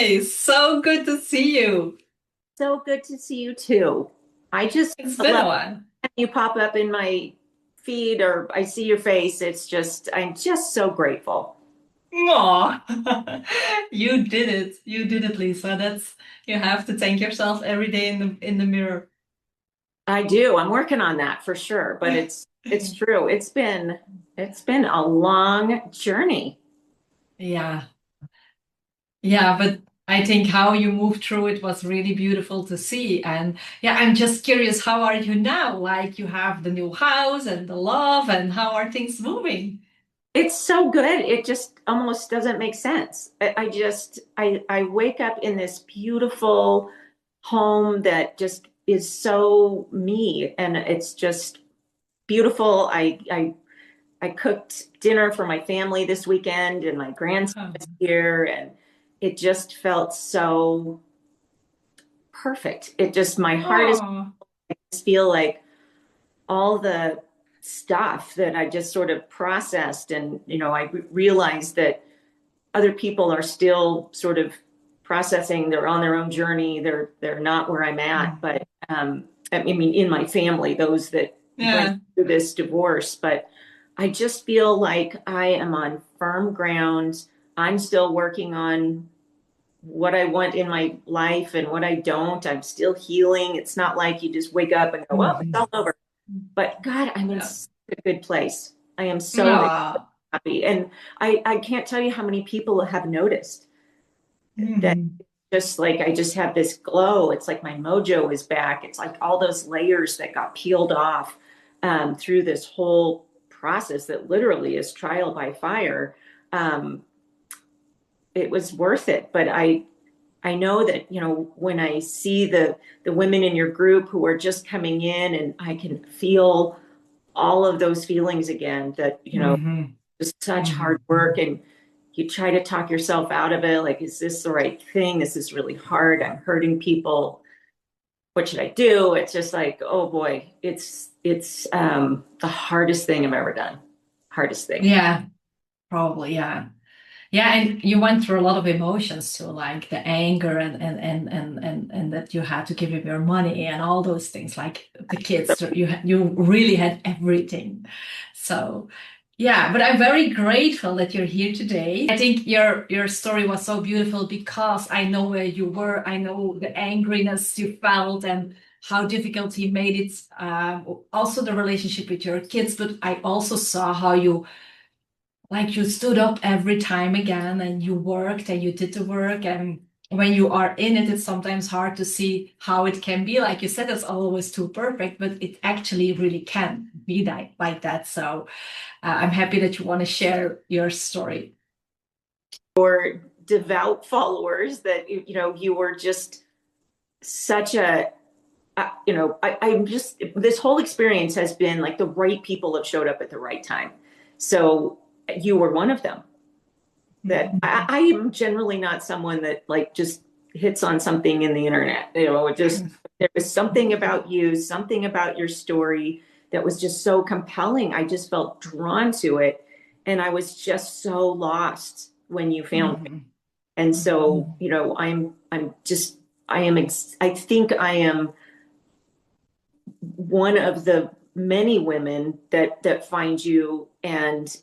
Nice. So good to see you. So good to see you too. I just It's been a love while. when you pop up in my feed or I see your face. I'm just so grateful. Aw. You did it. You did it, Lisa. You have to thank yourself every day in the mirror. I do. I'm working on that for sure, but it's true. It's been a long journey. Yeah. Yeah, but I think how you moved through it was really beautiful to see. And yeah, I'm just curious, how are you now? Like you have the new house and the love, and how are things moving? It's so good. It just almost doesn't make sense. I wake up in this beautiful home that just is so me and it's just beautiful. I cooked dinner for my family this weekend and my grandson was here and it just felt so perfect. It just my heart is Oh, I just feel like all the stuff that I just sort of processed and I realized that other people are still sort of processing, they're on their own journey, they're not where I'm at, oh. but I mean in my family those that went Yeah. through this divorce, but I just feel like I am on firm ground. I'm still working on what I want in my life and what I don't. I'm still healing. It's not like you just wake up and go, well, it's all Mhm. over. But God, I'm in Yeah. such a good place. I am so Aw. happy. And I can't tell you how many people have noticed that Mhm. just like I just have this glow. It's like my mojo is back. It's like all those layers that got peeled off through this whole process that literally is trial by fire. Um, it was worth it. But I know that, when I see the women in your group who are just coming in and I can feel all of those feelings again that, Mhm. just such hard Mhm. work and you try to talk yourself out of it. Like, is this the right thing? This is really hard. I'm hurting people. What should I do? It's just like, oh boy, it's the hardest thing I've ever done. Hardest thing. Yeah, probably, yeah. Yeah, and you went through a lot of emotions too, like the anger and that you had to give him your money and all those things, like the kids, you really had everything. So, yeah, but I'm very grateful that you're here today. I think your story was so beautiful because I know where you were. I know the angriness you felt and how difficult you made it. Also the relationship with your kids, but I also saw how you like you stood up every time again and you worked and you did the work. And when you are in it, it's sometimes hard to see how it can be. Like you said, it's always too perfect, but it actually really can be that like that. So I'm happy that you want to share your story. Or devout followers that, you were just such I'm just, this whole experience has been like the right people have showed up at the right time. So you were one of them. That I am generally not someone that like just hits on something in the internet. It just, there was something about you, something about your story that was just so compelling. I just felt drawn to it. And I was just so lost when you found me. Mhm. And so, Mhm. I'm just, I think I am one of the many women that find you and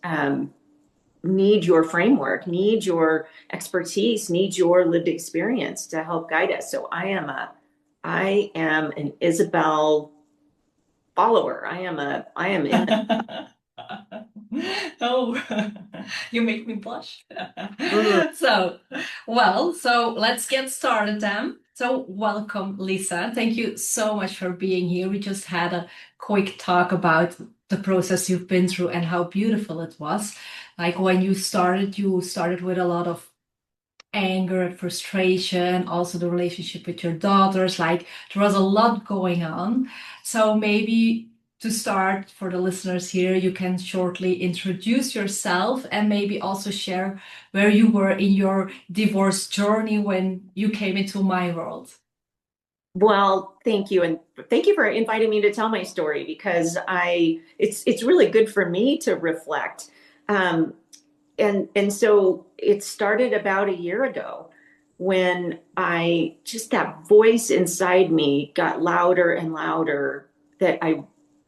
need your framework, need your expertise, need your lived experience to help guide us. So I am an Isabel follower. I am in. Oh, you make me blush. Mm. So, well, so let's get started then. So, welcome, Lisa. Thank you so much for being here. We just had a quick talk about the process you've been through and how beautiful it was. Like when you started with a lot of anger, frustration, also the relationship with your daughters. Like there was a lot going on. So maybe to start for the listeners here, you can shortly introduce yourself and maybe also share where you were in your divorce journey when you came into my world. Well, thank you, and thank you for inviting me to tell my story because it's really good for me to reflect. Um, and so it started about a year ago when I just that voice inside me got louder and louder that I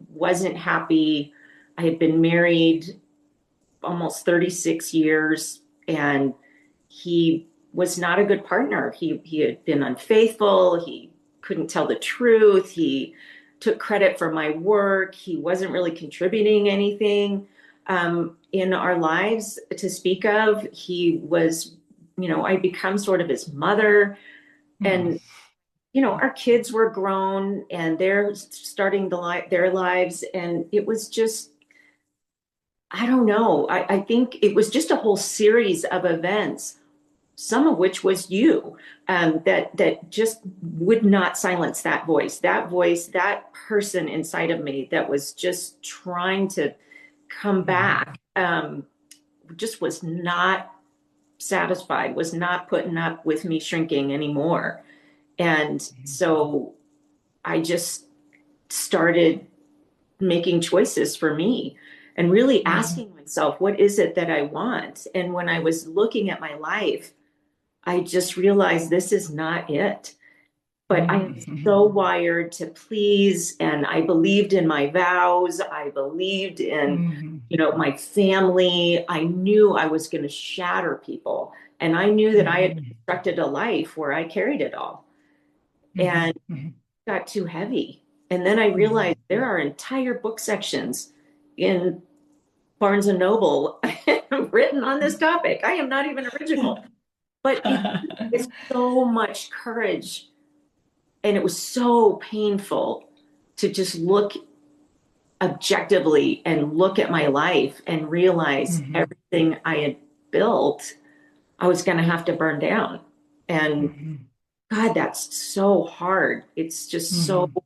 wasn't happy. I had been married almost 36 years and he was not a good partner. He had been unfaithful. He couldn't tell the truth. He took credit for my work. He wasn't really contributing anything in our lives to speak of. He was, I become sort of his mother. Mm. And, our kids were grown and they're starting their lives. And it was just, I don't know. I think it was just a whole series of events, some of which was you, that just would not silence that voice, that person inside of me that was just trying to come back, just was not satisfied, was not putting up with me shrinking anymore. And so I just started making choices for me and really Mhm. asking myself, what is it that I want? And when I was looking at my life, I just realized this is not it. But I am Mhm. so wired to please, and I believed in my vows. I believed in, Mhm. my family. I knew I was going to shatter people, and I knew that I had Mhm. constructed a life where I carried it all, and Mhm. Mhm. it got too heavy. And then I realized Mhm. there are entire book sections in Barnes and Noble written on this topic. I am not even original, but it is so much courage. And it was so painful to just look objectively and look at my life and realize Mhm. everything I had built, I was going to have to burn down. And Mhm. God, that's so hard. It's just so Mhm.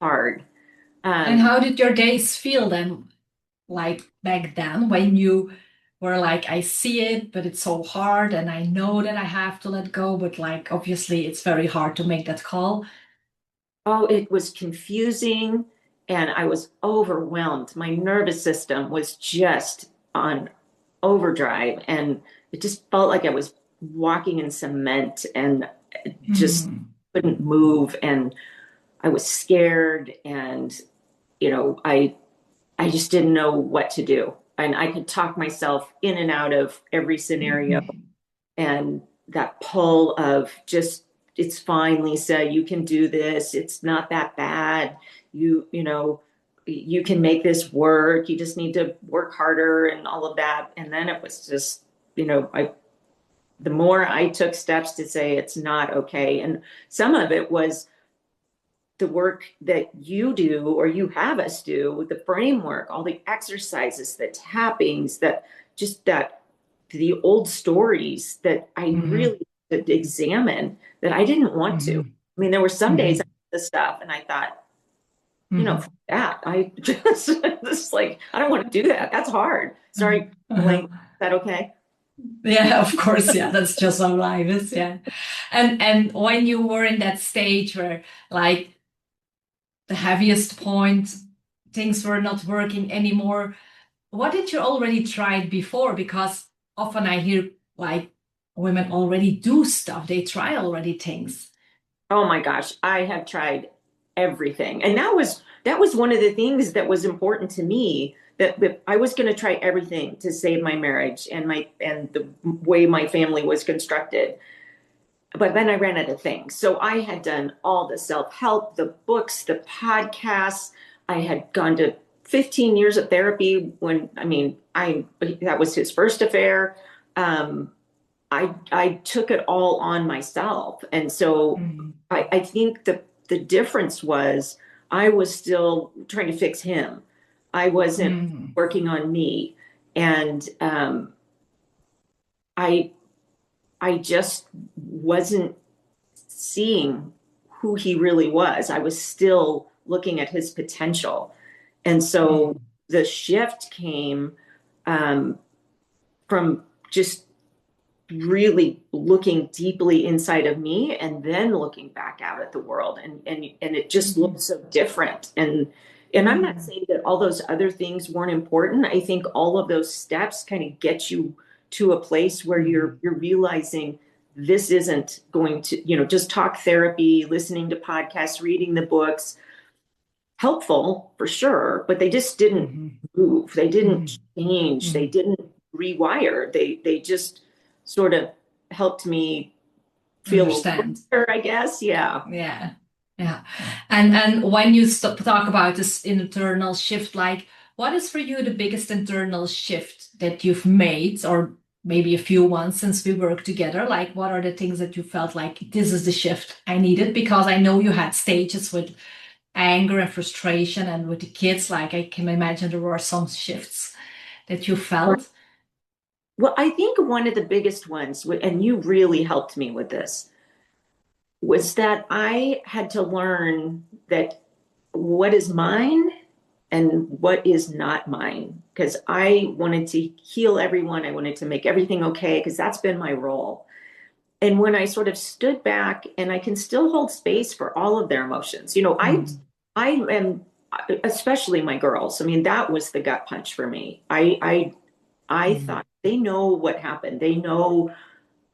hard. And Um, how did your days feel then, like back then, when you were like, I see it, but it's so hard, and I know that I have to let go, but like, obviously, it's very hard to make that call. oh, it was confusing and I was overwhelmed. My nervous system was just on overdrive and it just felt like I was walking in cement and just Mhm. couldn't move and I was scared and I just didn't know what to do. And I could talk myself in and out of every scenario Mhm. and that pull of just it's fine, Lisa, you can do this, it's not that bad, you can make this work, you just need to work harder and all of that. And then it was just I the more I took steps to say it's not okay, and some of it was the work that you do or you have us do with the framework, all the exercises, the tappings, that just that the old stories that I Mhm. really did examine that I didn't want to. Mhm. I mean, there were some days I Mhm. did this stuff and I thought, Mhm. fuck that I just like, I don't want to do that. That's hard. Sorry, Mhm. the Uh-huh. language. Is that okay? Yeah, of course. Yeah, that's just how life is. Yeah. And when you were in that stage where like the heaviest point, things were not working anymore, what did you already tried before? Because often I hear like women already do stuff, they try already things. Oh my gosh, I have tried everything. And that was one of the things that was important to me, that I was going to try everything to save my marriage and the way my family was constructed. But then I ran out of things. So I had done all the self-help, the books, the podcasts. I had gone to 15 years of therapy when I mean, I that was his first affair. Um, I took it all on myself. And so Mhm. I think the difference was I was still trying to fix him. I wasn't Mhm. working on me. And I I just wasn't seeing who he really was. I was still looking at his potential. And so Mhm. the shift came um, from just really looking deeply inside of me and then looking back out at the world, and it just Mhm. looks so different. And I'm not Mhm. saying that all those other things weren't important. I think all of those steps kind of get you to a place where you're Mhm. you're realizing this isn't going to, just talk therapy, listening to podcasts, reading the books, helpful for sure, but they just didn't Hmm. move. They didn't Hmm. change. They Hmm. didn't rewire. They just sort of helped me feel a little Understand. better, I guess. Yeah. Yeah. Yeah. And when you talk about this internal shift, like what is for you the biggest internal shift that you've made, or maybe a few ones since we worked together? Like what are the things that you felt like this is the shift I needed? Because I know you had stages with anger and frustration and with the kids, like I can imagine there were some shifts that you felt. Well, I think one of the biggest ones, and you really helped me with this, was that I had to learn that what is mine and what is not mine. Because I wanted to heal everyone, I wanted to make everything okay, because that's been my role. And when I sort of stood back, and I can still hold space for all of their emotions, Mm, I am, especially my girls. I mean, that was the gut punch for me. I mm, thought they know what happened. They know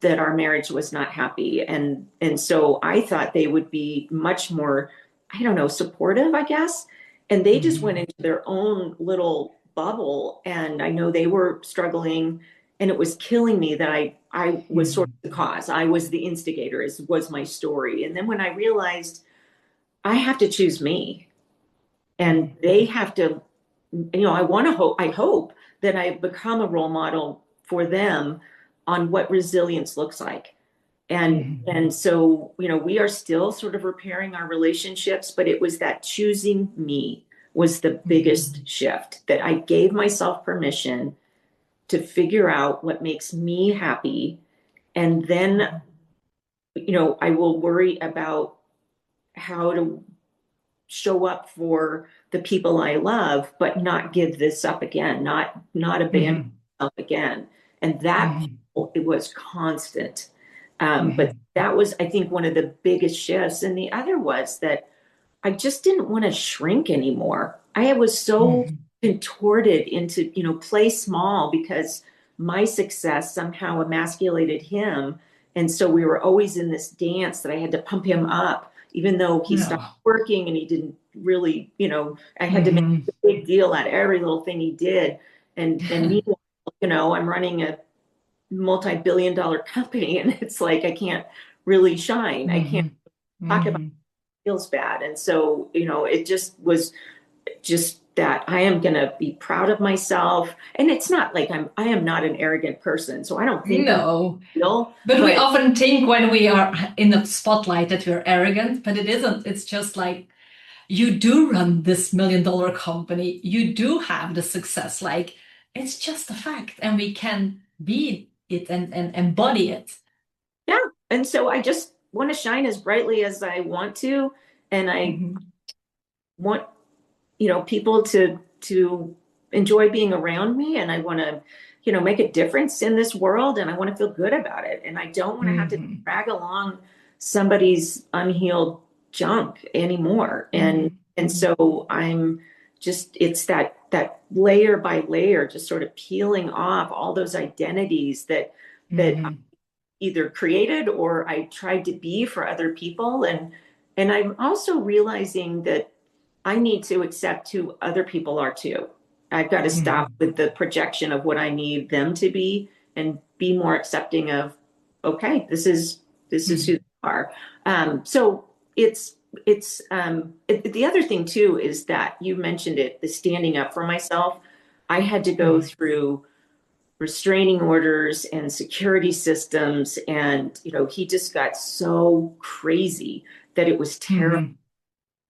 that our marriage was not happy, and so I thought they would be much more, I don't know, supportive, I guess. And they just went mm, into their own little bubble, and I know they were struggling, and it was killing me that I was sort mm, of the cause. I was the instigator, is was my story. And then when I realized I have to choose me, and mm, they have to, I want to hope, I hope that I become a role model for them on what resilience looks like. mm, And so, we are still sort of repairing our relationships, but it was that choosing me was the mm, biggest shift, that I gave myself permission to figure out what makes me happy. And then, mm, I will worry about how to show up for the people I love, but not give this up again, not abandon mm, myself again. And that mm, it was constant. But mm, that was, I think, one of the biggest shifts. And the other was that I just didn't want to shrink anymore. I was so mm, contorted into, play small, because my success somehow emasculated him. And so we were always in this dance that I had to pump him up, even though he stopped no. working and he didn't really, I had to make Mm, a big deal out of every little thing he did. And meanwhile, I'm running a multi-billion-dollar company, and it's like I can't really shine. I can't mm, talk about mm. it, feels bad. And so, it just was just that I am going to be proud of myself. And it's not like I am not an arrogant person. So I don't think I'm No. real, But we but often think when we are in the spotlight that we're arrogant, but it isn't. It's just like you do run this million-dollar company. You do have the success. Like it's just a fact, and we can be it and embody it. yeah. And so I just want to shine as brightly as I want to. And I Mhm. want, people to enjoy being around me, and I want to, make a difference in this world, and I want to feel good about it, and I don't want to have to Mhm. drag along somebody's unhealed junk anymore. and Mhm. and so I'm just, it's that layer by layer, just sort of peeling off all those identities that I Mhm. either created or I tried to be for other people. And I'm also realizing that I need to accept who other people are too. I've got to stop Mhm. with the projection of what I need them to be, and be more accepting of, okay, this is who they Mhm. are. So the other thing too is that you mentioned it, the standing up for myself. I had to go Mhm. through restraining orders and security systems, and he just got so crazy that it was terrible. Mhm.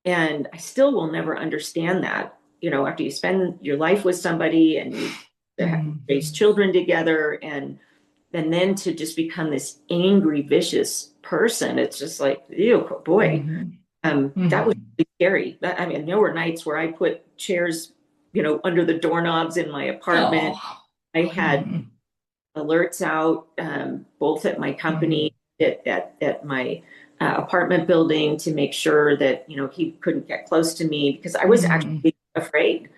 And I still will never understand that, after you spend your life with somebody, and you Mhm. raise children together, and then to just become this angry, vicious person. It's just like, ew, boy. Mhm. That was Mhm. really scary. I mean, there were nights where I put chairs, under the doorknobs in my apartment. Oh. I had Mhm. alerts out, both at my company, Mhm. at my apartment building, to make sure that he couldn't get close to me, because I was Mhm. actually afraid.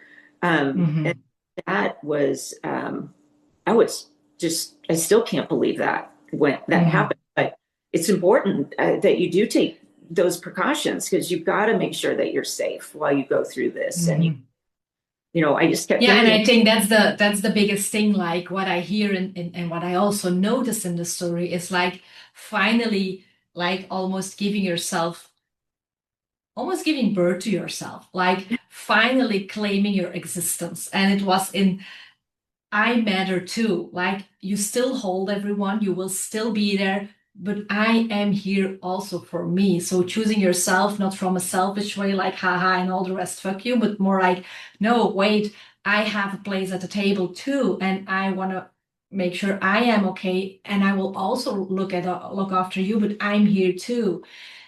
And Mhm. that was, I was just, I still can't believe that when that Mhm. happened. But it's important that you do take those precautions because you've got to make sure that you're safe while you go through this. And Mhm. I just kept Yeah, and thinking, I think that's the biggest thing. Like what I hear and what I also notice in the story is like finally, like almost giving birth to yourself, like finally claiming your existence. And it was in I matter too. Like you still hold everyone, you will still be there, but I am here also for me. So choosing yourself, not from a selfish way, like haha, and all the rest, fuck you, but more like, no, wait, I have a place at the table too, and I want to make sure I am okay, and I will also look after you, but I'm here too.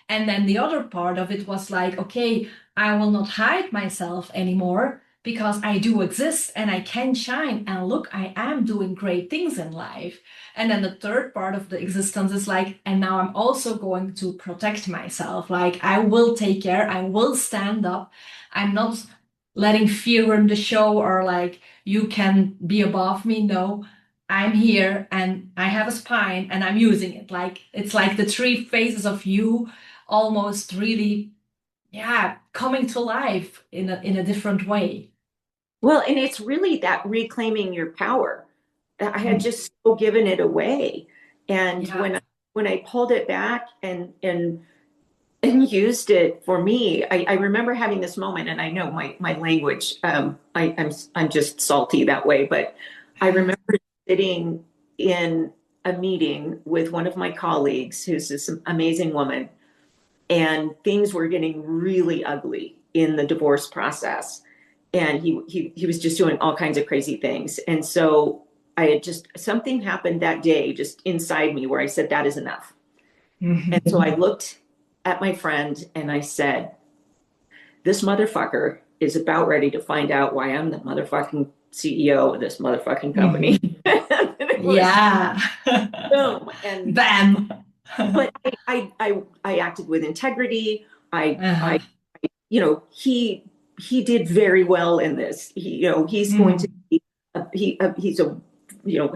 And then the other part of it was like, okay, I will not hide myself anymore because I do exist and I can shine. And look, I am doing great things in life. And then the third part of the existence is like, and now I'm also going to protect myself. Like, I will take care, I will stand up. I'm not letting fear run the show or like, you can be above me. No, I'm here and I have a spine and I'm using it. Like, it's like the three phases of you almost really, yeah, coming to life in a different way. well, and it's really that reclaiming your power. I had Mm. just so given it away. And Yeah. when I pulled it back and used it for me, I remember having this moment, and I know my language, I'm just salty that way, but I remember sitting in a meeting with one of my colleagues who's this amazing woman, and things were getting really ugly in the divorce process. And he was just doing all kinds of crazy things. And so I had just something happened that day just inside me where I said, that is enough. And Mhm. so I looked at my friend and I said, this motherfucker is about ready to find out why I'm the motherfucking CEO of this motherfucking company. Mhm. And it was Yeah. boom. And Bam. but I acted with integrity. I Uh-huh. he did very well in this. He's going to Mhm. be he's a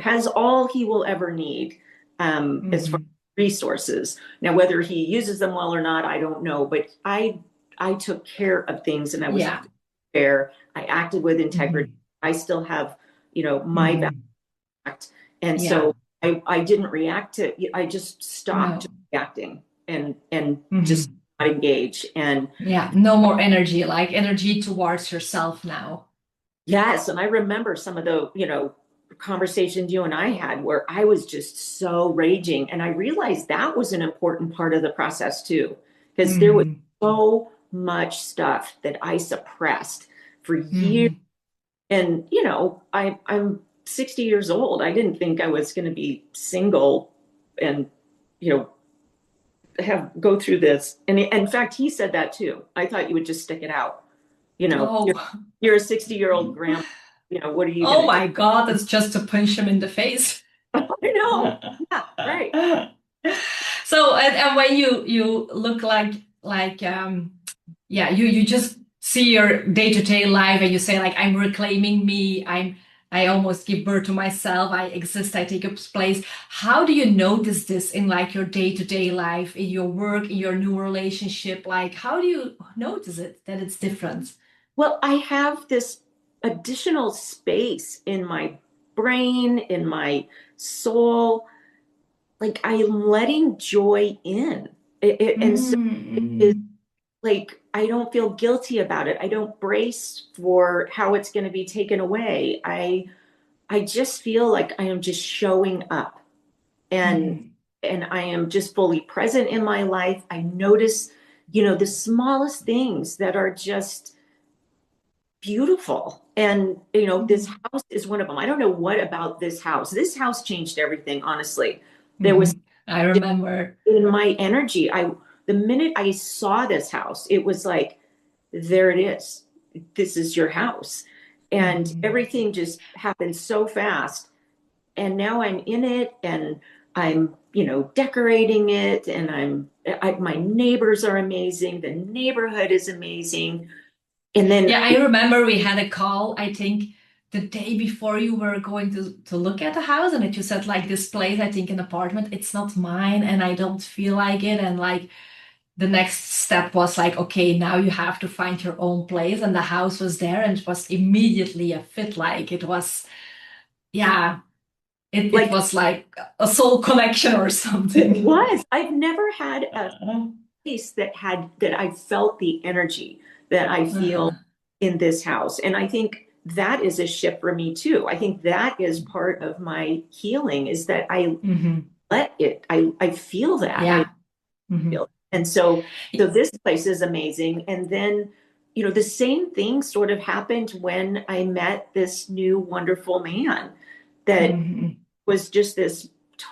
has all he will ever need as far as Mhm. resources. Now, whether he uses them well or not, I don't know. But I took care of things and I was Yeah. fair. I acted with integrity. Mhm. I still have my Mhm. back, and so Yeah. I didn't react to. I just stopped No. reacting and just Mhm. not engage. And Yeah. No more energy, like energy towards yourself now. yes, and I remember some of the, conversations you and I had where I was just so raging. And I realized that was an important part of the process too, because there was Mhm. so much stuff that I suppressed for years. Mhm. And, I'm 60 years old. I didn't think I was going to be single and, you know, have go through this. And in fact, he said that too. I thought you would just stick it out. You know, Oh. you're a 60-year-old grandma. What are you going Oh to do? my God, that's just to punch him in the face. I know. Yeah, right. So and when you look like yeah, you just see your day-to-day life and you say like I'm reclaiming me, I almost give birth to myself, I exist, I take up space. How do you notice this in like your day-to-day life, in your work, in your new relationship? Like how do you notice it that it's different? Well, I have this additional space in my brain, in my soul. Like I'm letting joy in. And so it is Mm, like I don't feel guilty about it. I don't brace for how it's going to be taken away. I just feel like I am just showing up and mm, and I am just fully present in my life. I notice, the smallest things that are just beautiful. And, this mm, house is one of them. I don't know what about this house. This house changed everything, honestly. There was mhm. I remember. in my energy. The minute I saw this house, it was like, there it is. This is your house. And Mhm. everything just happened so fast. And now I'm in it and I'm, decorating it and my neighbors are amazing. The neighborhood is amazing. And then Yeah, I remember we had a call, I think the day before you were going to look at the house and that you said like this place, I think an apartment, it's not mine and I don't feel like it. And like the next step was like, okay, now you have to find your own place. And the house was there and it was immediately a fit. Like it was, yeah, it Like was like a soul connection or it something. was. I've never had a Uh, place that I felt the energy that I feel uh-huh. in this house. And I think that is a shift for me too. I think that is part of my healing is that I Hmm. let it, I feel that. I Yeah. Hmm. feel it. And so this place is amazing. And then, the same thing sort of happened when I met this new wonderful man that Hmm. was just this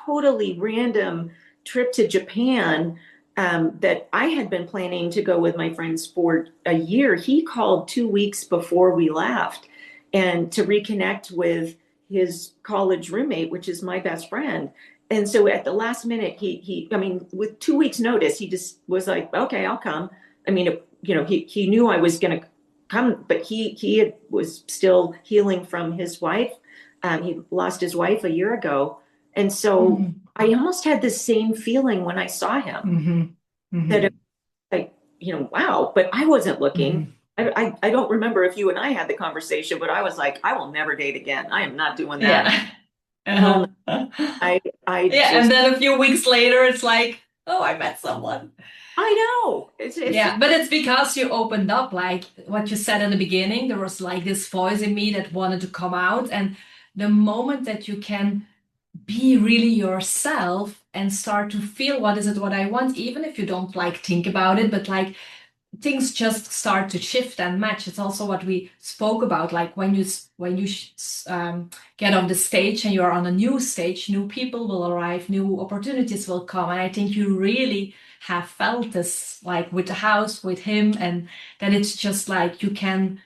totally random trip to Japan that I had been planning to go with my friends for a year. He called 2 weeks before we left and to reconnect with his college roommate, which is my best friend. And so at the last minute, I mean, with 2 weeks notice, he just was like, okay, I'll come. I mean, he knew I was going to come, but was still healing from his wife. He lost his wife a year ago. And so Hmm. I almost had the same feeling when I saw him Hmm. that it Hmm. was like, wow, but I wasn't looking. Hmm. I don't remember if you and I had the conversation, but I was like, I will never date again. I am not doing that. Yeah. Hell no. Uh-huh. I Yeah, and just, then a few weeks later, it's like, oh, I met someone. I know. It's Yeah, but it's because you opened up, like what you said in the beginning, there was like this voice in me that wanted to come out. And the moment that you can be really yourself and start to feel what is it what I want, even if you don't like think about it, but like things just start to shift and match. It's also what we spoke about, like when you get on the stage and you're on a new stage, new people will arrive, new opportunities will come, and I think you really have felt this, like with the house, with him, and then it's just like you can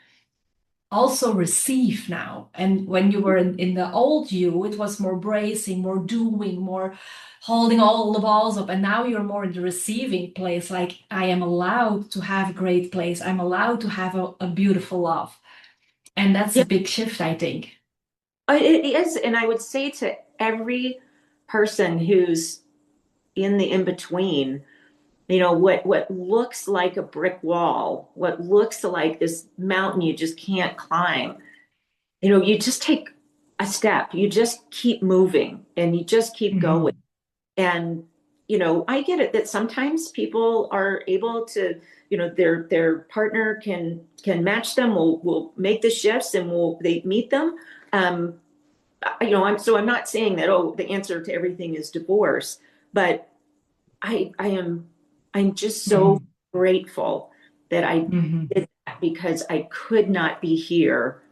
also receive now. And when you were in the old you, it was more bracing, more doing, more holding all the balls up. And now you're more in the receiving place. Like I am allowed to have a great place. I'm allowed to have a beautiful love. And that's a yeah, big shift, I think. it is. And I would say to every person who's in the in between, what looks like a brick wall, what looks like this mountain you just can't climb, you just take a step, you just keep moving and you just keep going. Hmm. And I get it that sometimes people are able to, their partner can match them, will make the shifts and will they meet them. um I'm not saying that, oh, the answer to everything is divorce, but I'm just so Hmm. grateful that I Hmm. did that because I could not be here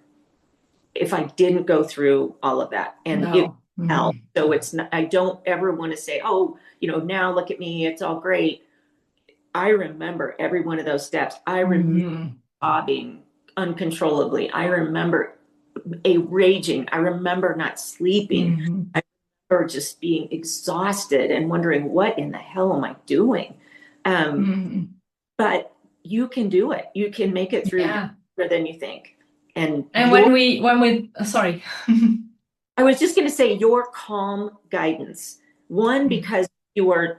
if I didn't go through all of that. And it No. Hmm. hell. So it's not, I don't ever want to say, oh, now look at me, it's all great. I remember every one of those steps. I remember Hmm. sobbing uncontrollably. I remember a raging. I remember not sleeping. Hmm. I remember just being exhausted and wondering, what in the hell am I doing? Um, Hmm. but you can do it. You can make it through. You're Yeah. better than you think. And And when we sorry. I was just going to say your calm guidance. One, because you were,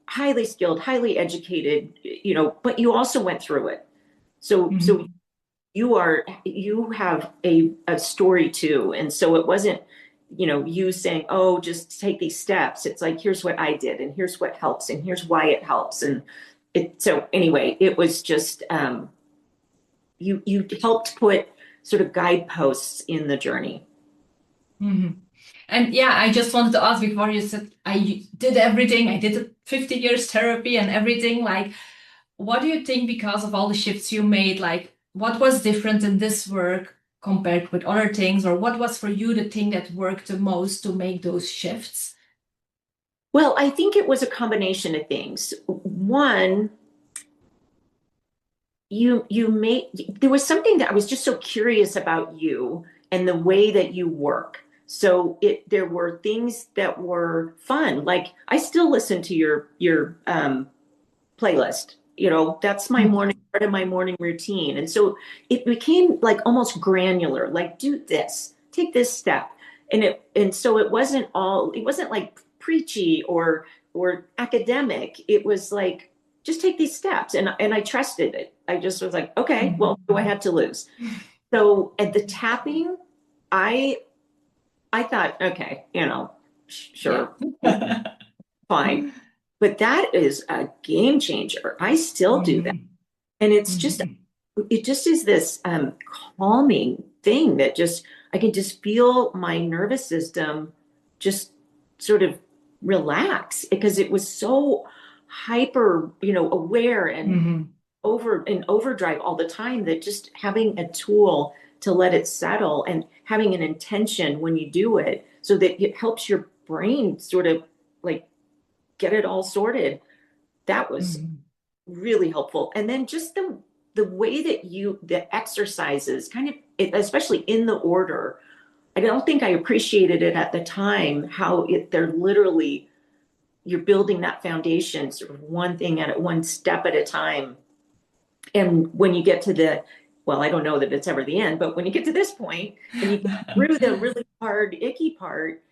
highly skilled, highly educated, but you also went through it. So Hmm. you have a story too. And so it wasn't, you saying, oh, just take these steps. It's like, here's what I did, and here's what helps, and here's why it helps. And so anyway, it was just, you helped put sort of guideposts in the journey. Hmm. And yeah, I just wanted to ask before you said I did everything. I did 50 years therapy and everything. Like, what do you think because of all the shifts you made? Like, what was different in this work compared with other things? Or what was for you the thing that worked the most to make those shifts? Well, I think it was a combination of things. One, you made there was something that I was just so curious about you and the way that you work. So there were things that were fun. Like I still listen to your playlist. That's my morning part of my morning routine. And so it became like almost granular, like do this, take this step. And so it wasn't like preachy or academic. It was like just take these steps. And I trusted it. I just was like, okay, well, what do I have to lose? So at the tapping, I I thought, okay, Yeah. sure, fine. But that is a game changer. I still do that. Mhm. And Mhm. it just is this calming thing that just, I can just feel my nervous system just sort of relax because it was so hyper, aware and Mhm. over in overdrive all the time that just having a tool to let it settle and having an intention when you do it so that it helps your brain sort of like get it all sorted. That was Mhm. really helpful. And then just the way that the exercises kind of especially in the order. I don't think I appreciated it at the time how they're literally you're building that foundation sort of one thing at one step at a time. And when you get to well, I don't know that it's ever the end, but when you get to this point and you get through the really hard, icky part,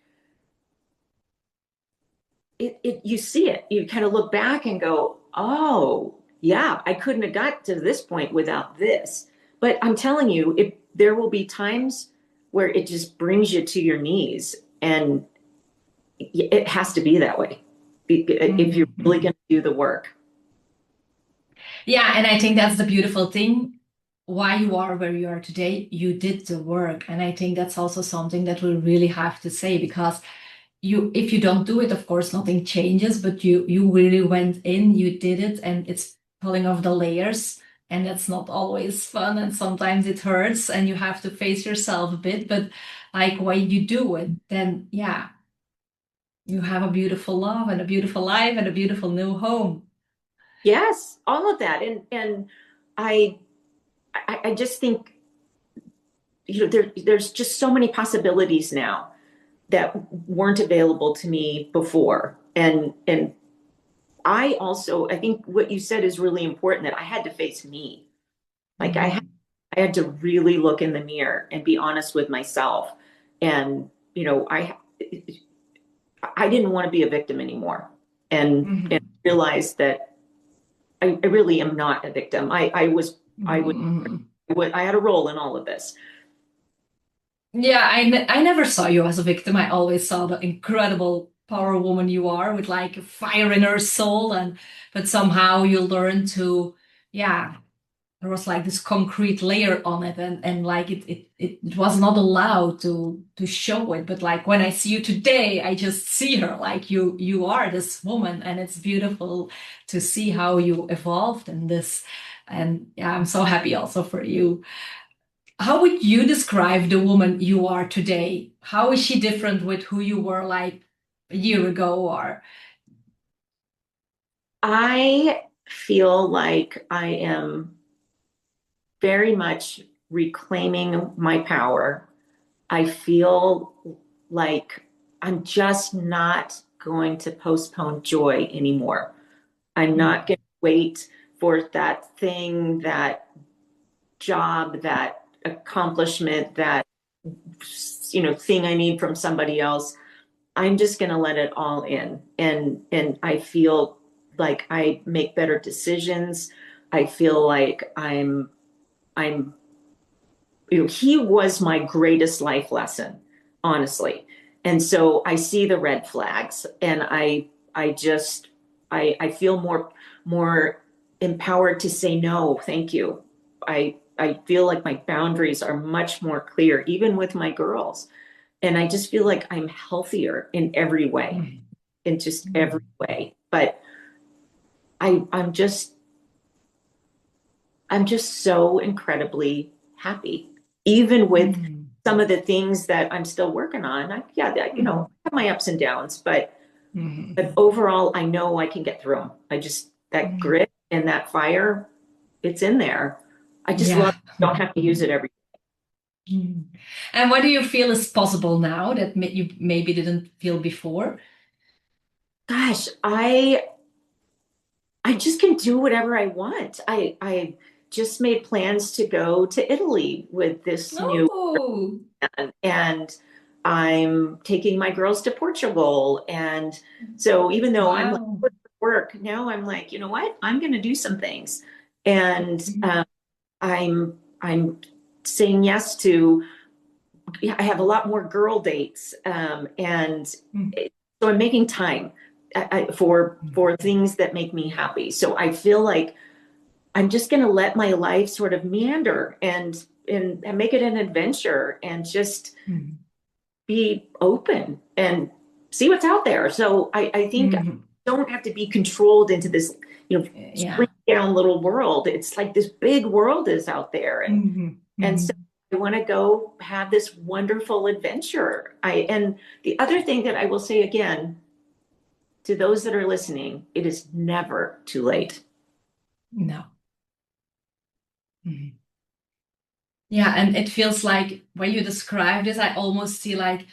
you see it. You kind of look back and go, oh, yeah, I couldn't have got to this point without this. But I'm telling you, there will be times where it just brings you to your knees, and it has to be that way if you're really Mhm. going to do the work. Yeah, and I think that's the beautiful thing. Why you are where you are today, you did the work. And I think that's also something that we really have to say because if you don't do it, of course, nothing changes, but you really went in, you did it, and it's pulling off the layers. And that's not always fun, and sometimes it hurts, and you have to face yourself a bit. But like when you do it, then yeah, you have a beautiful love and a beautiful life and a beautiful new home. Yes, all of that. And I I just think, there's just so many possibilities now that weren't available to me before. And I think what you said is really important that I had to face me. Like Mhm. I had to really look in the mirror and be honest with myself. And, I didn't want to be a victim anymore and Mhm. realized that I really am not a victim. I was, Mhm. I had a role in all of this. Yeah, I never saw you as a victim. I always saw the incredible power woman you are with like a fire in her soul and but somehow you learn to yeah, there was like this concrete layer on it and like it was not allowed to show it. But like when I see you today, I just see her like you are this woman and it's beautiful to see how you evolved in this. And yeah, I'm so happy also for you. How would you describe the woman you are today? How is she different with who you were like a year ago or I feel like I am very much reclaiming my power. I feel like I'm just not going to postpone joy anymore. I'm not going to wait for that thing, that job, that accomplishment, that thing I need from somebody else. I'm just going to let it all in. And I feel like I make better decisions. I feel like I'm he was my greatest life lesson, honestly. And so I see the red flags and I just I feel more empowered to say no, thank you. I feel like my boundaries are much more clear, even with my girls. And I just feel like I'm healthier in every way, in just every way. But I'm just so incredibly happy, even with some of the things that I'm still working on. Yeah, I have my ups and downs, but overall, I know I can get through them. That grit and that fire, it's in there. I just love yeah. don't have to use it every. And what do you feel is possible now that you maybe didn't feel before? Gosh, I just can do whatever I want. I just made plans to go to Italy with this new No. man, and I'm taking my girls to Portugal. And so even though I'm like Wow. work now, I'm like, you know what? I'm going to do some things. And I'm saying yes to, I have a lot more girl dates. And Mhm. so I'm making time for things that make me happy. So I feel like I'm just going to let my life sort of meander and make it an adventure and just Mhm. be open and see what's out there. So I think I Mhm. don't have to be controlled into this, shrink Yeah. down little world. It's like this big world is out there. Mhm. And so Mhm. I want to go have this wonderful adventure. And the other thing that I will say again to those that are listening, it is never too late. No. Mhm. Yeah, and it feels like when you describe this, I almost see like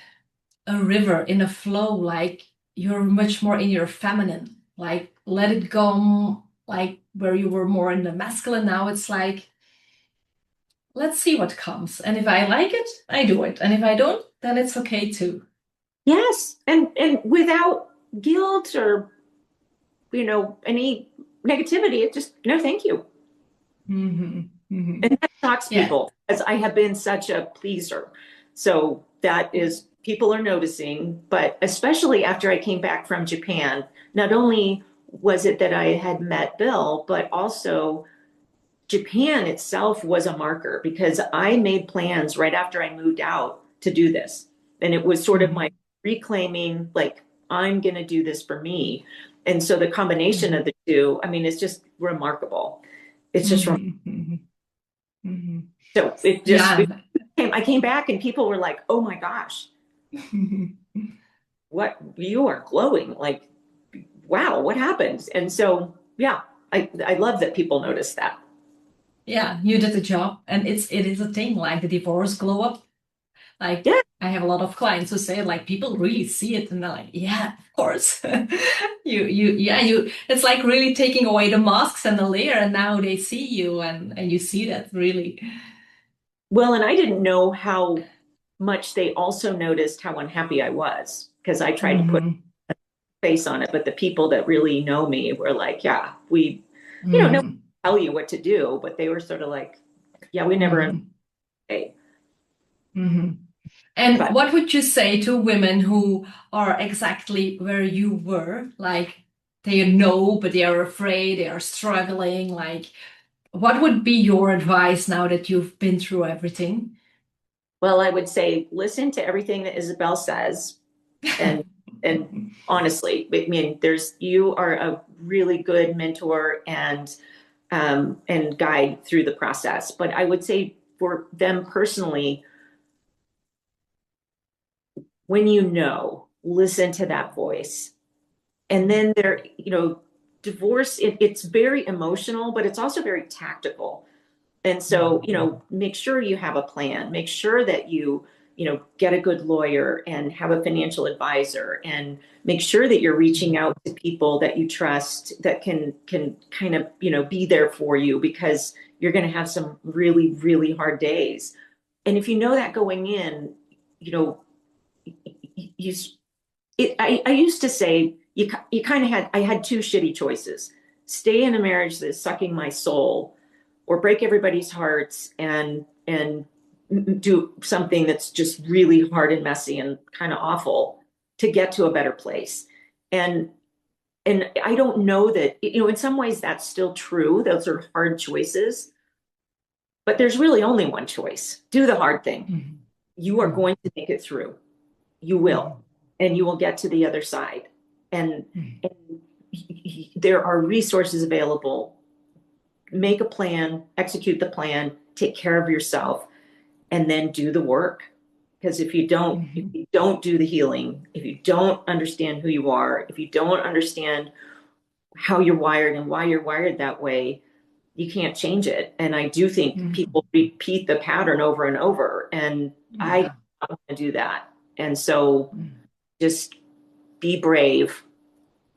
a river in a flow, like you're much more in your feminine, like let it go, like where you were more in the masculine. Now it's like, let's see what comes. And if I like it, I do it. And if I don't, then it's okay too. Yes, and without guilt or any negativity, it just no, thank you. Hmm. Hmm. And that shocks Yeah. people as I have been such a pleaser. So that is, people are noticing, but especially after I came back from Japan, not only was it that I had met Bill, but also Japan itself was a marker because I made plans right after I moved out to do this. And it was sort of my Hmm. reclaiming, like, I'm going to do this for me. And so the combination of Hmm. the two, I mean, it's just remarkable. It's just remarkable. Hmm. Hmm. Hmm. So Yeah. I came back and people were like, oh my gosh, what, you are glowing. Like, wow, what happened? And so, yeah, I love that people notice that. Yeah, you did the job. And it is a thing, like the divorce glow up. Like Yeah. I have a lot of clients who say like people really see it and they're like, yeah, of course. You it's like really taking away the masks and the layer and now they see you and you see that really. Well, and I didn't know how much they also noticed how unhappy I was because I tried to put Hmm. a face on it. But the people that really know me were like, yeah, no one Hmm. tell you what to do, but they were sort of like, yeah, we never Hmm. understand. Hmm. And But what would you say to women who are exactly where you were? Like they know, but they are afraid, they are struggling. Like, what would be your advice now that you've been through everything? well, I would say listen to everything that Isabel says, and and honestly, I mean, you are a really good mentor and guide through the process. But I would say for them personally, when listen to that voice. And then divorce, it's very emotional, but it's also very tactical. And so, make sure you have a plan. Make sure that get a good lawyer and have a financial advisor and make sure that you're reaching out to people that you trust that can kind of, be there for you because you're going to have some really, really hard days. And if you know that going in, you know, you I used to say you kind of I had two shitty choices: stay in a marriage that's sucking my soul, or break everybody's hearts and do something that's just really hard and messy and kind of awful to get to a better place. And and I don't know that in some ways that's still true. Those are hard choices, but there's really only one choice: do the hard thing. Mhm. You are Mhm. going to make it through. You will, Mhm. and you will get to the other side. And, Mhm. and there are resources available. Make a plan, execute the plan, take care of yourself, and then do the work. Because if Mhm. you don't do the healing, if you don't understand who you are, if you don't understand how you're wired and why you're wired that way, you can't change it. And I do think Mhm. people repeat the pattern over and over, and I Yeah. don't want to do that. And so Mhm. just be brave.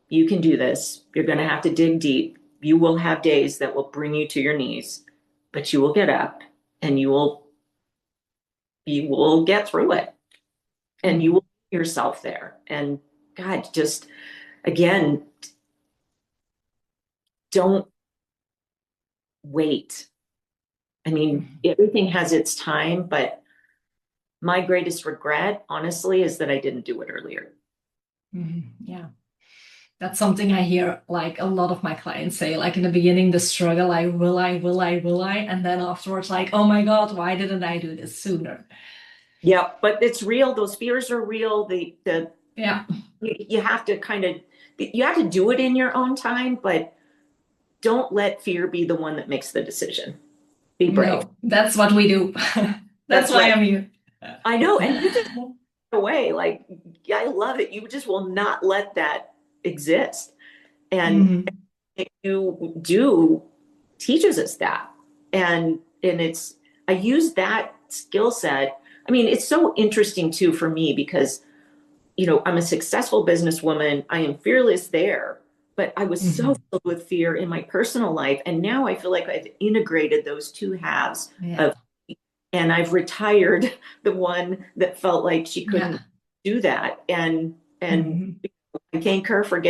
You can do this. You're going to have to dig deep. you will have days that will bring you to your knees, but you will get up and you will get through it and you Mhm. will put yourself there. And God, just again, don't wait. I mean, Mhm. everything has its time, but my greatest regret, honestly, is that I didn't do it earlier. Mhm. Yeah. That's something I hear like a lot of my clients say. Like in the beginning, the struggle, like, will I? And then afterwards, like, oh my God, why didn't I do this sooner? Yeah, but it's real. Those fears are real. The Yeah. you have to kind of you have to do it in your own time, but don't let fear be the one that makes the decision. Be brave. No, that's what we do. That's That's why right. I'm here. I know, and you just away like I love it. You just will not let that exist, and Hmm. you do teaches us that, and it's I use that skill set. I mean, it's so interesting too for me because I'm a successful businesswoman. I am fearless there, but I was so Hmm. filled with fear in my personal life. And now I feel like I've integrated those two halves Yeah. of, and I've retired the one that felt like she couldn't Yeah. do that. And Hmm. I thank her for getting